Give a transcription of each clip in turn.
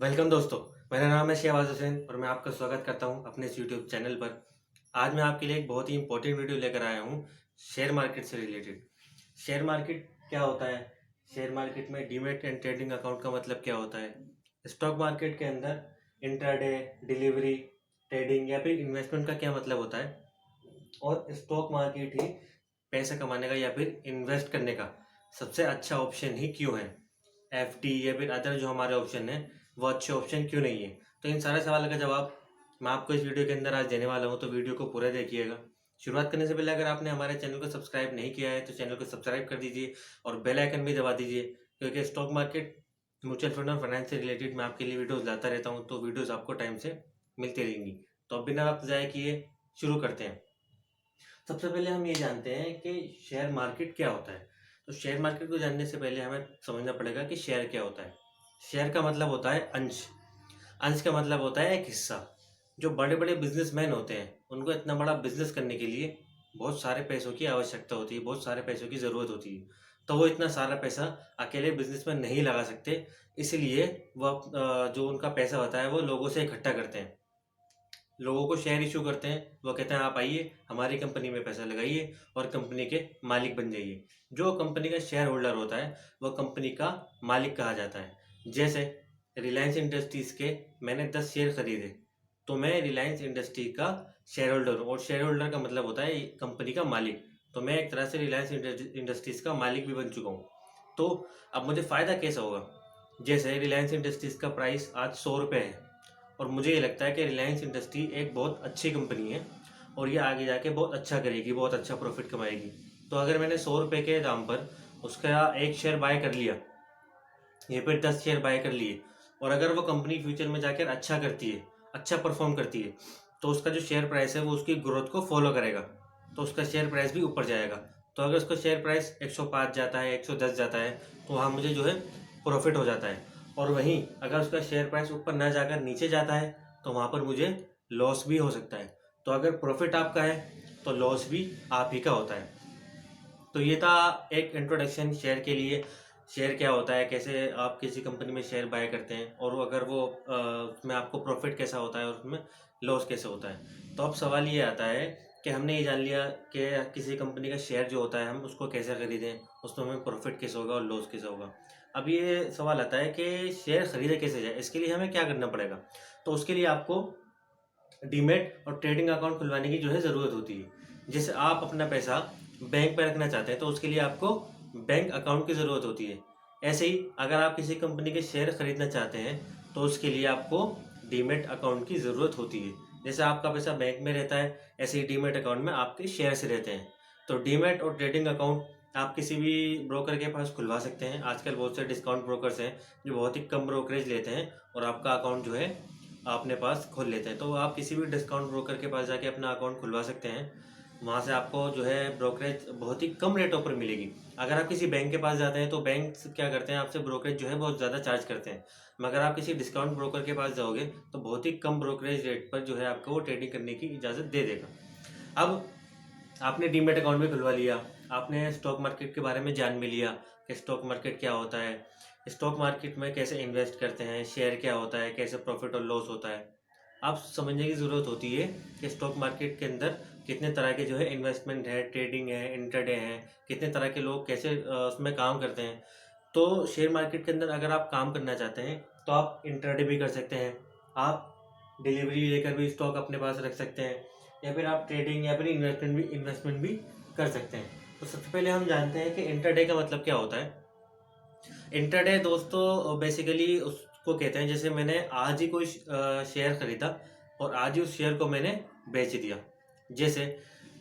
Welcome दोस्तों। मेरा नाम है शहबाज हुसैन और मैं आपका स्वागत करता हूं अपने इस यूट्यूब चैनल पर। आज मैं आपके लिए एक बहुत ही इंपॉर्टेंट वीडियो लेकर आया हूं शेयर मार्केट से रिलेटेड। शेयर मार्केट क्या होता है, शेयर मार्केट में डीमैट एंड ट्रेडिंग अकाउंट का मतलब क्या होता है, स्टॉक मार्केट के अंदर इंट्राडे, डिलीवरी, ट्रेडिंग या फिर इन्वेस्टमेंट का क्या मतलब होता है, और स्टॉक मार्केट ही पैसा कमाने का या फिर इन्वेस्ट करने का सबसे अच्छा ऑप्शन ही क्यों है, एफडी या फिर अदर जो हमारे ऑप्शन है वो अच्छे ऑप्शन क्यों नहीं है। तो इन सारे सवालों का जवाब मैं आपको इस वीडियो के अंदर आज देने वाला हूँ, तो वीडियो को पूरा देखिएगा। शुरुआत करने से पहले अगर आपने हमारे चैनल को सब्सक्राइब नहीं किया है तो चैनल को सब्सक्राइब कर दीजिए और बेल आइकन भी दबा दीजिए, क्योंकि स्टॉक मार्केट, म्यूचुअल फंड और फाइनेंस से रिलेटेड मैं आपके लिए वीडियोस लाता रहता हूँ, तो वीडियोस आपको टाइम से मिलती रहेंगी। तो अब बिना वक्त ज़ाया किए शुरू करते हैं। सबसे पहले हम ये जानते हैं कि शेयर मार्केट क्या होता है। तो शेयर मार्केट को जानने से पहले हमें समझना पड़ेगा कि शेयर क्या होता है। शेयर का मतलब होता है अंश। अंश का मतलब होता है एक हिस्सा। जो बड़े बड़े बिजनेसमैन होते हैं उनको इतना बड़ा बिजनेस करने के लिए बहुत सारे पैसों की आवश्यकता होती है, बहुत सारे पैसों की ज़रूरत होती है। तो वो इतना सारा पैसा अकेले बिजनेस में नहीं लगा सकते, इसलिए वो जो उनका पैसा होता है वो लोगों से इकट्ठा करते हैं, लोगों को शेयर इशू करते हैं। वो कहते हैं आप आइए हमारी कंपनी में पैसा लगाइए और कंपनी के मालिक बन जाइए। जो कंपनी का शेयर होल्डर होता है वह कंपनी का मालिक कहा जाता है। जैसे रिलायंस इंडस्ट्रीज के मैंने 10 शेयर खरीदे, तो मैं रिलायंस इंडस्ट्री का शेयर होल्डर हूँ, और शेयर होल्डर का मतलब होता है कंपनी का मालिक। तो मैं एक तरह से रिलायंस इंडस्ट्रीज का मालिक भी बन चुका हूँ। तो अब मुझे फ़ायदा कैसा होगा। जैसे रिलायंस इंडस्ट्रीज का प्राइस आज 100 रुपये है, और मुझे ये लगता है कि रिलायंस इंडस्ट्री एक बहुत अच्छी कंपनी है और ये आगे जाके बहुत अच्छा करेगी, बहुत अच्छा प्रॉफिट कमाएगी। तो अगर मैंने 100 रुपये के दाम पर उसका एक शेयर बाय कर लिया या फिर 10 शेयर बाय कर लिए, और अगर वो कंपनी फ्यूचर में जाकर अच्छा करती है, अच्छा परफॉर्म करती है, तो उसका जो शेयर प्राइस है वो उसकी ग्रोथ को फॉलो करेगा, तो उसका शेयर प्राइस भी ऊपर जाएगा। तो अगर उसका शेयर प्राइस 105 जाता है, 110 जाता है, तो वहाँ मुझे जो है प्रॉफिट हो जाता है। और वहीं अगर उसका शेयर प्राइस ऊपर ना जाकर नीचे जाता है तो वहाँ पर मुझे लॉस भी हो सकता है। तो अगर प्रॉफिट आपका है तो लॉस भी आप ही का होता है। तो ये था एक इंट्रोडक्शन शेयर के लिए। शेयर क्या होता है, कैसे आप किसी कंपनी में शेयर बाय करते हैं, और अगर वो उसमें आपको प्रॉफिट कैसा होता है और उसमें लॉस कैसे होता है। तो अब सवाल ये आता है कि हमने ये जान लिया कि किसी कंपनी का शेयर जो होता है हम उसको कैसे खरीदें, उसमें हमें प्रॉफिट कैसे होगा और लॉस कैसे होगा। अब ये सवाल आता है कि शेयर खरीदे कैसे जाए, इसके लिए हमें क्या करना पड़ेगा। तो उसके लिए आपको डीमेट और ट्रेडिंग अकाउंट खुलवाने की जो है ज़रूरत होती है। जैसे आप अपना पैसा बैंक पे रखना चाहते हैं तो उसके लिए आपको बैंक अकाउंट की ज़रूरत होती है। ऐसे ही अगर आप किसी कंपनी के शेयर खरीदना चाहते हैं तो उसके लिए आपको डीमेट अकाउंट की ज़रूरत होती है। जैसे आपका पैसा बैंक में रहता है, ऐसे ही डीमेट अकाउंट में आपके शेयर से रहते हैं। तो डीमेट और ट्रेडिंग अकाउंट आप किसी भी ब्रोकर के पास खुलवा सकते हैं। आजकल बहुत से डिस्काउंट ब्रोकर्स हैं जो बहुत ही कम ब्रोकरेज लेते हैं और आपका अकाउंट जो है अपने पास खोल लेते हैं। तो आप किसी भी डिस्काउंट ब्रोकर के पास जाके अपना अकाउंट खुलवा सकते हैं। वहाँ से आपको जो है ब्रोकरेज बहुत ही कम रेटों पर मिलेगी। अगर आप किसी बैंक के पास जाते हैं तो बैंक क्या करते हैं, आपसे ब्रोकरेज जो है बहुत ज़्यादा चार्ज करते हैं। मगर आप किसी डिस्काउंट ब्रोकर के पास जाओगे तो बहुत ही कम ब्रोकरेज रेट पर जो है आपको वो ट्रेडिंग करने की इजाज़त दे देगा। अब आपने डीमेट अकाउंट भी खुलवा लिया, आपने स्टॉक मार्केट के बारे में जान भी लिया कि स्टॉक मार्केट क्या होता है, स्टॉक मार्केट में कैसे इन्वेस्ट करते हैं, शेयर क्या होता है, कैसे प्रॉफिट और लॉस होता है। आप समझने की ज़रूरत होती है कि स्टॉक मार्केट के अंदर कितने तरह के जो है इन्वेस्टमेंट है, ट्रेडिंग है, इंट्राडे है, कितने तरह के लोग कैसे उसमें काम करते हैं। तो शेयर मार्केट के अंदर अगर आप काम करना चाहते हैं तो आप इंट्राडे भी कर सकते हैं, आप डिलीवरी लेकर भी स्टॉक अपने पास रख सकते हैं, या फिर आप ट्रेडिंग या फिर इन्वेस्टमेंट भी कर सकते हैं। तो सबसे पहले हम जानते हैं कि इंट्राडे का मतलब क्या होता है। इंट्राडे दोस्तों बेसिकली उसको कहते हैं, जैसे मैंने आज ही कोई शेयर खरीदा और आज ही उस शेयर को मैंने बेच दिया। जैसे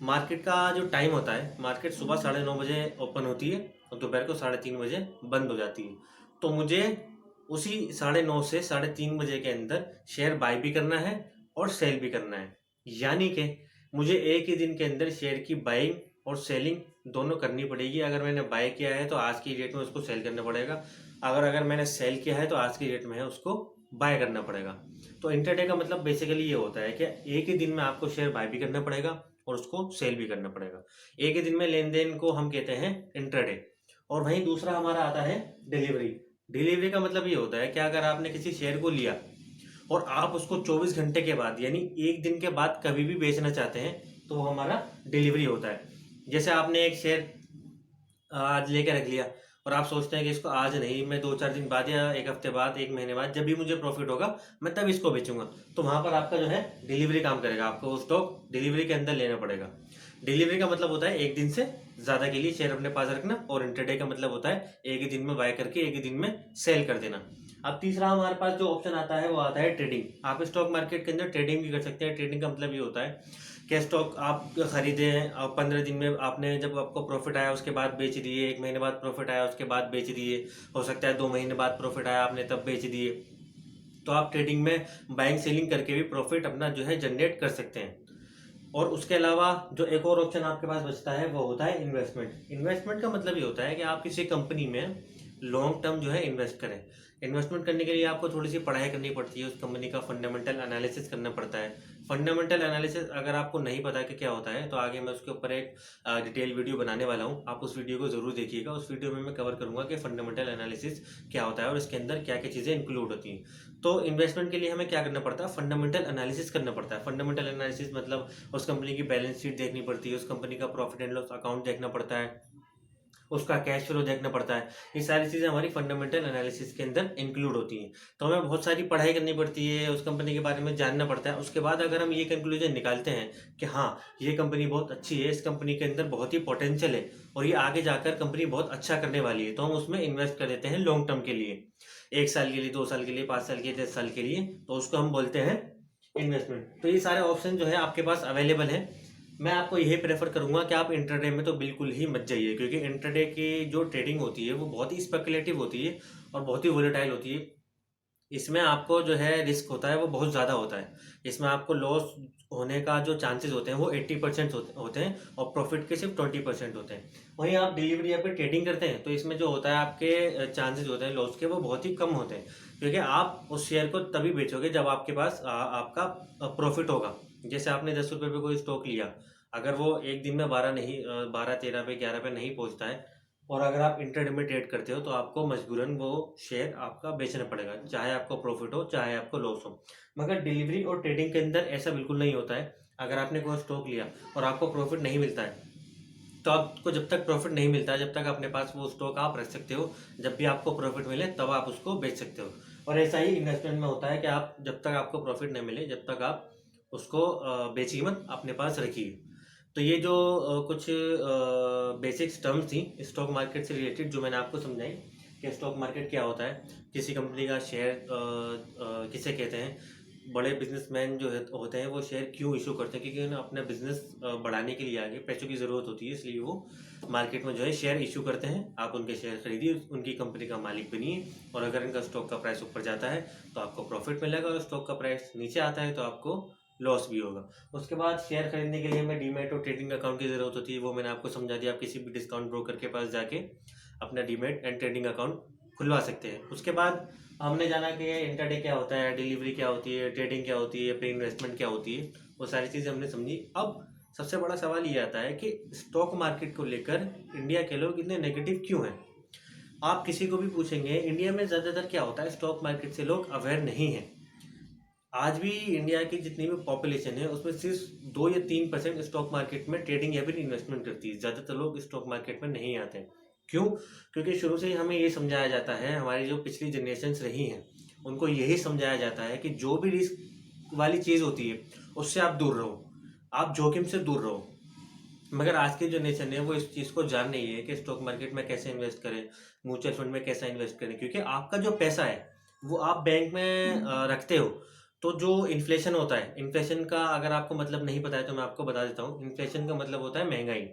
मार्केट का जो टाइम होता है, मार्केट सुबह 9:30 बजे ओपन होती है और दोपहर को 3:30 बजे बंद हो जाती है। तो मुझे उसी 9:30 से 3:30 बजे के अंदर शेयर बाय भी करना है और सेल भी करना है। यानी कि मुझे एक ही दिन के अंदर शेयर की बाइंग और सेलिंग दोनों करनी पड़ेगी। अगर मैंने बाय किया है तो आज की डेट में उसको सेल करना पड़ेगा, अगर मैंने सेल किया है तो आज की डेट में है उसको बाय करना पड़ेगा। तो इंट्राडे का मतलब बेसिकली ये होता है कि एक ही दिन में आपको शेयर बाय भी करना पड़ेगा और उसको सेल भी करना पड़ेगा। एक ही दिन में लेन देन को हम कहते हैं इंट्राडे। और वहीं दूसरा हमारा आता है डिलीवरी। डिलीवरी का मतलब ये होता है कि अगर आपने किसी शेयर को लिया और आप उसको 24 घंटे के बाद यानी एक दिन के बाद कभी भी बेचना चाहते हैं, तो वो हमारा डिलीवरी होता है। जैसे आपने एक शेयर आज लेके रख लिया और आप सोचते हैं कि इसको आज नहीं, मैं 2-4 दिन बाद या एक हफ्ते बाद, एक महीने बाद, जब भी मुझे प्रॉफिट होगा मैं तब इसको बेचूंगा। तो वहां पर आपका जो है डिलीवरी काम करेगा, आपको वो स्टॉक डिलीवरी के अंदर लेना पड़ेगा। डिलीवरी का मतलब होता है एक दिन से ज्यादा के लिए शेयर अपने पास रखना, और इंटरडे का मतलब होता है एक ही दिन में बाय करके एक ही दिन में सेल कर देना। अब तीसरा हमारे पास जो ऑप्शन आता है वो आता है ट्रेडिंग। आप स्टॉक मार्केट के अंदर ट्रेडिंग भी कर सकते हैं। ट्रेडिंग का मतलब ये होता है कि स्टॉक आप खरीदे हैं और 15 दिन में आपने, जब आपको प्रॉफिट आया उसके बाद बेच दिए, एक महीने बाद प्रॉफिट आया उसके बाद बेच दिए, हो सकता है 2 महीने बाद प्रॉफिट आया आपने तब बेच दिए। तो आप ट्रेडिंग में बाइंग सेलिंग करके भी प्रॉफिट अपना जो है जनरेट कर सकते हैं। और उसके अलावा जो एक और ऑप्शन आपके पास बचता है वो होता है इन्वेस्टमेंट। इन्वेस्टमेंट का मतलब ये होता है कि आप किसी कंपनी में लॉन्ग टर्म जो है इन्वेस्ट करें। इन्वेस्टमेंट करने के लिए आपको थोड़ी सी पढ़ाई करनी पड़ती है, उस कंपनी का फंडामेंटल एनालिसिस करना पड़ता है। फंडामेंटल एनालिसिस अगर आपको नहीं पता कि क्या होता है, तो आगे मैं उसके ऊपर एक डिटेल वीडियो बनाने वाला हूँ, आप उस वीडियो को ज़रूर देखिएगा। उस वीडियो में मैं कवर करूँगा कि फंडामेंटल एनालिसिस क्या होता है और इसके अंदर क्या क्या चीज़ें इंक्लूड होती हैं। तो इन्वेस्टमेंट के लिए हमें क्या करना पड़ता है, फंडामेंटल एनालिसिस करना पड़ता है। फंडामेंटल एनालिसिस मतलब उस कंपनी की बैलेंस शीट देखनी पड़ती है, उस कंपनी का प्रॉफिट एंड लॉस अकाउंट देखना पड़ता है, उसका कैश फ्लो देखना पड़ता है। ये सारी चीज़ें हमारी फंडामेंटल एनालिसिस के अंदर इंक्लूड होती हैं। तो हमें बहुत सारी पढ़ाई करनी पड़ती है, उस कंपनी के बारे में जानना पड़ता है। उसके बाद अगर हम ये कंक्लूजन निकालते हैं कि हाँ ये कंपनी बहुत अच्छी है, इस कंपनी के अंदर बहुत ही पोटेंशियल है और ये आगे जाकर कंपनी बहुत अच्छा करने वाली है, तो हम उसमें इन्वेस्ट कर देते हैं लॉन्ग टर्म के लिए, 1 साल के लिए, 2 साल के लिए, 5 साल के लिए, 10 साल के लिए। तो उसको हम बोलते हैं इन्वेस्टमेंट। तो ये सारे ऑप्शन जो है आपके पास अवेलेबल हैं। मैं आपको यही प्रेफर करूंगा कि आप इंटरडे में तो बिल्कुल ही मत जाइए, क्योंकि इंटरडे की जो ट्रेडिंग होती है वो बहुत ही स्पेकुलेटिव होती है और बहुत ही वोलेटाइल होती है। इसमें आपको जो है रिस्क होता है वो बहुत ज़्यादा होता है। इसमें आपको लॉस होने का जो चांसेस होते हैं वो 80% होते हैं और प्रॉफिट के सिर्फ 20% होते हैं। वहीं आप डिलीवरी या फिर ट्रेडिंग करते हैं तो इसमें जो होता है आपके चांसेस होते हैं लॉस के वो बहुत ही कम होते हैं, क्योंकि आप उस शेयर को तभी बेचोगे जब आपके पास आपका प्रॉफिट होगा। जैसे आपने 10 रुपये पे कोई स्टॉक लिया, अगर वो एक दिन में 12 नहीं 12, 13 पे, 11 पे नहीं पहुंचता है और अगर आप इंटरडे में ट्रेड करते हो तो आपको मजबूरन वो शेयर आपका बेचना पड़ेगा, चाहे आपको प्रॉफिट हो चाहे आपको लॉस हो। मगर डिलीवरी और ट्रेडिंग के अंदर ऐसा बिल्कुल नहीं होता है। अगर आपने कोई स्टॉक लिया और आपको प्रॉफिट नहीं मिलता है, तो आपको जब तक प्रॉफिट नहीं मिलता है जब तक अपने पास वो स्टॉक आप रख सकते हो, जब भी आपको प्रॉफिट मिले तब आप उसको बेच सकते हो। और ऐसा ही इन्वेस्टमेंट में होता है कि आप जब तक आपको प्रॉफिट नहीं मिले जब तक आप उसको बेचिए मत, अपने पास रखिए। तो ये जो कुछ बेसिक्स टर्म्स थी स्टॉक मार्केट से रिलेटेड जो मैंने आपको समझाई कि स्टॉक मार्केट क्या होता है, किसी कंपनी का शेयर किसे कहते हैं, बड़े बिजनेसमैन जो होते हैं वो शेयर क्यों इशू करते हैं, क्योंकि उन्हें अपना बिजनेस बढ़ाने के लिए आगे पैसों की ज़रूरत होती है, इसलिए वो मार्केट में जो है शेयर इशू करते हैं। आप उनके शेयर खरीदिए, उनकी कंपनी का मालिक बनिए, और अगर इनका स्टॉक का प्राइस ऊपर जाता है तो आपको प्रॉफिट मिलेगा और स्टॉक का प्राइस नीचे आता है तो आपको लॉस भी होगा। उसके बाद शेयर खरीदने के लिए हमें डीमैट और ट्रेडिंग अकाउंट की ज़रूरत होती है, वो मैंने आपको समझा दिया। आप किसी भी डिस्काउंट ब्रोकर के पास जाके अपना डीमैट एंड ट्रेडिंग अकाउंट खुलवा सकते हैं। उसके बाद हमने जाना कि इंटरडे क्या होता है, डिलीवरी क्या होती है, ट्रेडिंग क्या होती है, प्री इन्वेस्टमेंट क्या होती है, वो सारी चीज़ें हमने समझी। अब सबसे बड़ा सवाल ये आता है कि स्टॉक मार्केट को लेकर इंडिया के लोग इतने नेगेटिव क्यों हैं। आप किसी को भी पूछेंगे इंडिया में ज़्यादातर क्या होता है, स्टॉक मार्केट से लोग अवेयर नहीं हैं। आज भी इंडिया की जितनी भी पॉपुलेशन है उसमें सिर्फ 2 या 3% स्टॉक मार्केट में ट्रेडिंग या फिर इन्वेस्टमेंट करती है। ज़्यादातर लोग स्टॉक मार्केट में नहीं आते हैं। क्यों? क्योंकि शुरू से ही हमें ये समझाया जाता है, हमारी जो पिछली जनरेशन्स रही हैं उनको यही समझाया जाता है कि जो भी रिस्क वाली चीज़ होती है उससे आप दूर रहो, आप जोखिम से दूर रहो। मगर आज की जनरेशन है वो इस चीज़ को जान नहीं है कि स्टॉक मार्केट में कैसे इन्वेस्ट करें, म्यूचुअल फंड में कैसा इन्वेस्ट करें, क्योंकि आपका जो पैसा है वो आप बैंक में रखते हो। तो जो इन्फ्लेशन होता है, इन्फ्लेशन का अगर आपको मतलब नहीं पता है तो मैं आपको बता देता हूँ। इन्फ्लेशन का मतलब होता है महंगाई।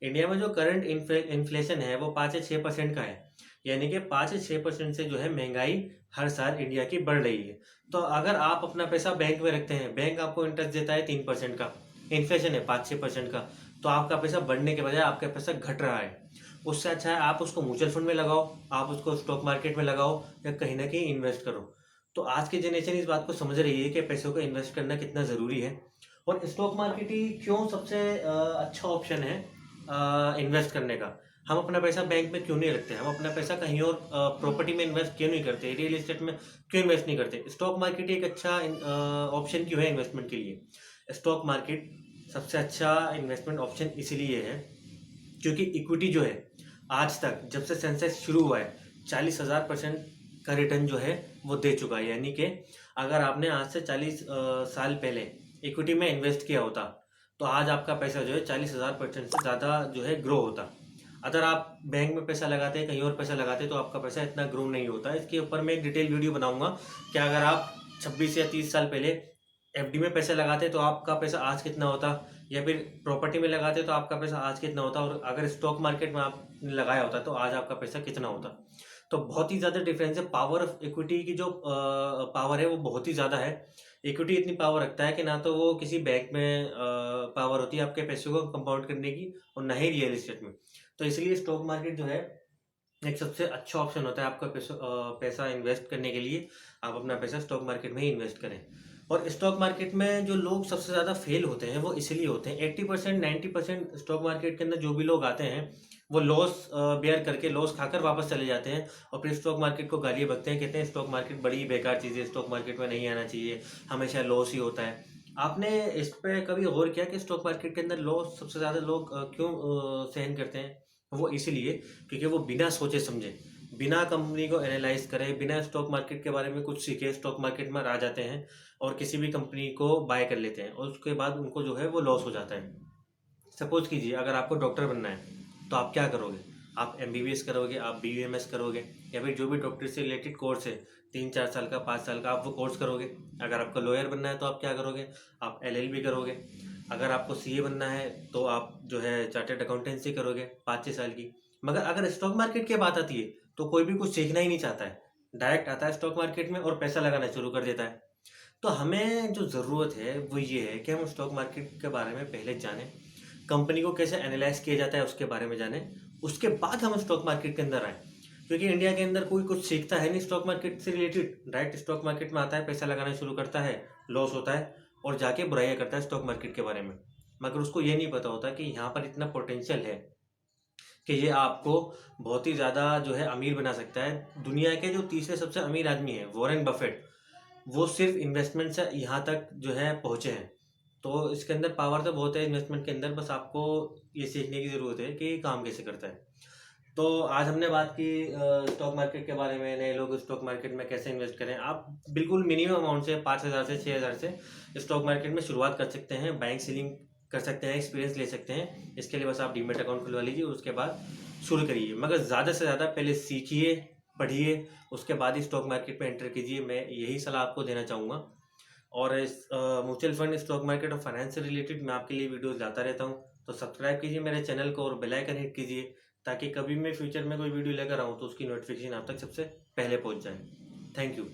इंडिया में जो करंट इन्फ्लेशन है वो 5 या 6% का है, यानी कि 5 या 6% से जो है महंगाई हर साल इंडिया की बढ़ रही है। तो अगर आप अपना पैसा बैंक में रखते हैं, बैंक आपको इंटरेस्ट देता है 3% का, इन्फ्लेशन है 5-6% का, तो आपका पैसा बढ़ने के बजाय आपका पैसा घट रहा है। उससे अच्छा है आप उसको म्यूचुअल फंड में लगाओ, आप उसको स्टॉक मार्केट में लगाओ, या कहीं ना कहीं इन्वेस्ट करो। तो आज की जनरेशन इस बात को समझ रही है कि पैसों को इन्वेस्ट करना कितना ज़रूरी है, और स्टॉक मार्केट ही क्यों सबसे अच्छा ऑप्शन है इन्वेस्ट करने का। हम अपना पैसा बैंक में क्यों नहीं रखते, हम अपना पैसा कहीं और प्रॉपर्टी में इन्वेस्ट क्यों नहीं करते, रियल एस्टेट में क्यों इन्वेस्ट नहीं करते। स्टॉक मार्केट एक अच्छा ऑप्शन क्यों है इन्वेस्टमेंट के लिए। स्टॉक मार्केट सबसे अच्छा इन्वेस्टमेंट ऑप्शन इसीलिए है क्योंकि इक्विटी जो है आज तक जब से सेंसेक्स शुरू हुआ है 40,000% का रिटर्न जो है वो दे चुका है। यानी कि अगर आपने आज से 40 साल पहले इक्विटी में इन्वेस्ट किया होता तो आज आपका पैसा जो है 40,000% से ज़्यादा जो है ग्रो होता। अगर आप बैंक में पैसा लगाते कहीं और पैसा लगाते तो आपका पैसा इतना ग्रो नहीं होता। इसके ऊपर मैं एक डिटेल वीडियो बनाऊंगा कि अगर आप 26 या 30 साल पहले एफडी में पैसे लगाते तो आपका पैसा आज कितना होता, या फिर प्रॉपर्टी में लगाते तो आपका पैसा आज कितना होता, और अगर स्टॉक मार्केट में आपने लगाया होता तो आज आपका पैसा कितना होता। तो बहुत ही ज़्यादा डिफरेंस है। पावर ऑफ इक्विटी की जो पावर है वो बहुत ही ज़्यादा है। इक्विटी इतनी पावर रखता है कि ना तो वो किसी बैंक में पावर होती है आपके पैसे को कंपाउंड करने की, और ना ही रियल एस्टेट में। तो इसलिए स्टॉक मार्केट जो है एक सबसे अच्छा ऑप्शन होता है आपका पैसा इन्वेस्ट करने के लिए। आप अपना पैसा स्टॉक मार्केट में ही इन्वेस्ट करें। और स्टॉक मार्केट में जो लोग सबसे ज़्यादा फेल होते हैं वो इसलिए होते हैं। 80% 90% स्टॉक मार्केट के अंदर जो भी लोग आते हैं वो लॉस बेयर करके, लॉस खाकर वापस चले जाते हैं और फिर स्टॉक मार्केट को गालियाँ बकते हैं, कहते हैं स्टॉक मार्केट बड़ी बेकार चीज़ है, स्टॉक मार्केट में नहीं आना चाहिए, हमेशा लॉस ही होता है। आपने इस पर कभी गौर किया कि स्टॉक मार्केट के अंदर लॉस सबसे ज़्यादा लोग क्यों सहन करते हैं। वो इसीलिए क्योंकि वो बिना सोचे समझे, बिना कंपनी को एनालाइज करे, बिना स्टॉक मार्केट के बारे में कुछ सीखे स्टॉक मार्केट में आ जाते हैं और किसी भी कंपनी को बाय कर लेते हैं और उसके बाद उनको जो है वो लॉस हो जाता है। सपोज कीजिए अगर आपको डॉक्टर बनना है तो आप क्या करोगे, आप एमबीबीएस करोगे, आप बीयूएमएस करोगे, या फिर जो भी डॉक्टर से रिलेटेड कोर्स है 3-4 साल का, 5 साल का, आप वो कोर्स करोगे। अगर आपको लॉयर बनना है तो आप क्या करोगे, आप एलएलबी करोगे। अगर आपको सीए बनना है तो आप जो है चार्टर्ड अकाउंटेंसी करोगे 5-6 साल की। मगर अगर स्टॉक मार्केट की बात आती है तो कोई भी कुछ सीखना ही नहीं चाहता है, डायरेक्ट आता है स्टॉक मार्केट में और पैसा लगाना शुरू कर देता है। तो हमें जो ज़रूरत है वो ये है कि हम स्टॉक मार्केट के बारे में पहले जानें, कंपनी को कैसे एनालाइज किया जाता है उसके बारे में जानें, उसके बाद हम स्टॉक मार्केट के अंदर आएँ। क्योंकि इंडिया के अंदर कोई कुछ सीखता है नहीं स्टॉक मार्केट से रिलेटेड, डायरेक्ट स्टॉक मार्केट में आता है, पैसा लगाना शुरू करता है, लॉस होता है और जाके बुराइयाँ करता है स्टॉक मार्केट के बारे में। मगर उसको ये नहीं पता होता कि यहाँ पर इतना पोटेंशियल है कि ये आपको बहुत ही ज़्यादा जो है अमीर बना सकता है। दुनिया के जो तीसरे सबसे अमीर आदमी हैं वॉरेन बफेट, वो सिर्फ इन्वेस्टमेंट से यहाँ तक जो है पहुँचे हैं। तो इसके अंदर पावर तो बहुत है इन्वेस्टमेंट के अंदर, बस आपको ये सीखने की ज़रूरत है कि काम कैसे करता है। तो आज हमने बात की स्टॉक मार्केट के बारे में, नए लोग स्टॉक मार्केट में कैसे इन्वेस्ट करें। आप बिल्कुल मिनिमम अमाउंट से 5,000 से 6,000 से स्टॉक मार्केट में शुरुआत कर सकते हैं, बाइंग सेलिंग कर सकते हैं, एक्सपीरियंस ले सकते हैं। इसके लिए बस आप डीमेट अकाउंट खुलवा लीजिए, उसके बाद शुरू करिए। मगर ज़्यादा से ज़्यादा पहले सीखिए, पढ़िए, उसके बाद ही स्टॉक मार्केट में एंटर कीजिए। मैं यही सलाह आपको देना चाहूँगा। और इस म्यूचुअल फंड, स्टॉक मार्केट और फाइनेंस से रिलेटेड मैं आपके लिए वीडियोस लाता रहता हूँ। तो सब्सक्राइब कीजिए मेरे चैनल को और बेल आइकन हिट कीजिए ताकि कभी मैं फ्यूचर में कोई वीडियो लेकर आऊँ तो उसकी नोटिफिकेशन आप तक सबसे पहले पहुँच जाए। Thank you.